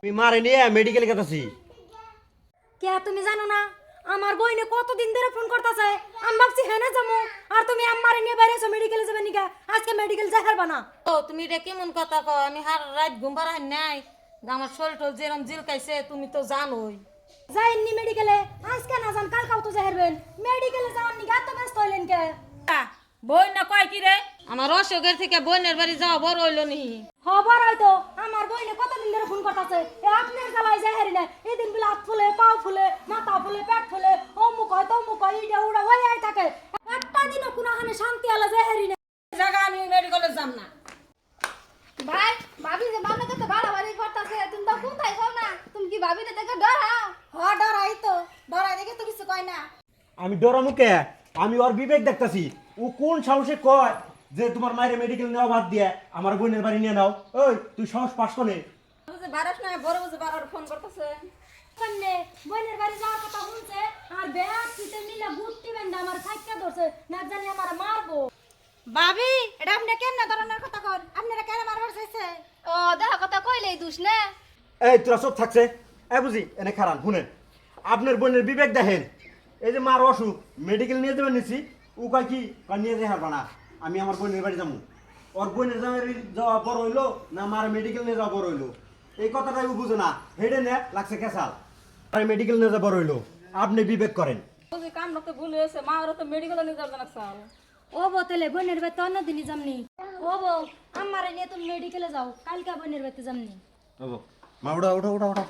আমি মারে নিয়ে মেডিকেলে গেতাছি। কে তুমি জানো না আমার বইনে কতদিন ধরে ফোন করতেছে, আমি ভাবছি হেনে যাবো আর তুমি আমারে নিয়ে বাইরে এসো মেডিকেলে যাবে নিকা, আজকে মেডিকেল যাই হারবা না। ও তুমি এটা কেমন কথা কও? আমি হার রাত ঘুম পাড়াই নাই, আমার শরীর টল যেরম জিলকাইছে তুমি তো জানোই। যাইনি মেডিকেলে, আজকে না যান কাল কাউ তো যাই হারবেন, মেডিকেলে যাওয়ার নিকা এত ব্যস্ত হইলেন কে? বই না কয় কি রে? আমার অসুখের থেকে বোনের বাড়ি যাওয়া বড় হইলো নি। খবর হয়তো আমার বইনে কতদিন ধরে ফোন করতেছে, এ আপনার জ্বালাই যাই হারি না, এদিন বেলা হাত ফুলে পাও ফুলে মাথা ফুলে পেট ফুলে অমুক হয় তমুক হয় ইডা উড়া ওই আই থাকে, একটা দিনও কোনো হানে শান্তি আলা যাই হারি না। জায়গা আমি মেডিকেলে যাম না। ভাই ভাবি যে বাবা কত বাড়াবাড়ি করতেছে, তুমি তো কোথায় যাও না? তুমি কি ভাবি না দেখে ডরাও? হ ডরাই তো, ডরাই দেখে তো কিছু কয় না। আমি ডরামু কে? আমি ওর বিবেক দেখতাছি। ও কোন সাহসে কয় যে তোমার মায়ের মেডিকেল নেওয়া বাদ দিয়ে আমার বোনের বাড়ি নিয়ে নাও? ওই তুই সাহস পাস কোনে? বুঝে বারস না বড় বুঝে বারবার ফোন করতেছে। কন্যে বোনের বাড়ি যাওয়ার কথা শুনছে আর ব্যাগ পিতে মিলে বুটটি বেন্দা আমার সাইকেল ধরছে, না জানি আমার মারবো। ভাবি এটা আপনি কেমনে ধরনের কথা কন? আপনারা কেন মারবার চাইছে? ও দেখা কথা কইলেই দোষ না। এই তোরা সব থাকছে এ বুঝি এনে খারান শুনেন, আপনার বোনের বিবেক দেখেন। এই যে মার অসুখ মেডিকেল নিয়ে যাবেন নিছি, ও কয় কি কয় নিয়ে যাই হারবা না, আমি আমার বোনের বাড়ি যাবো। ওর বোনের যাওয়া বড় হইলো না মার মেডিকেল নিয়ে যাওয়া বড় হইলো? এই কথাটাই ও বুঝে না, হেডে নে লাগছে কেসাল। আর মেডিকেল নিয়ে যাওয়া বড় হইলো, আপনি বিবেক করেন। বুঝি কাম তো ভুল হয়েছে, মা ওরা তো মেডিকেলে নিয়ে যাবে না স্যার। ও বোতলে বোনের বাড়ি তো অন্যদিনই যামনি। ও বউ আমারে নিয়ে তুমি মেডিকেলে যাও, কালকে বোনের বাড়িতে যামনি। মা ওটা ওটা ওটা ওটা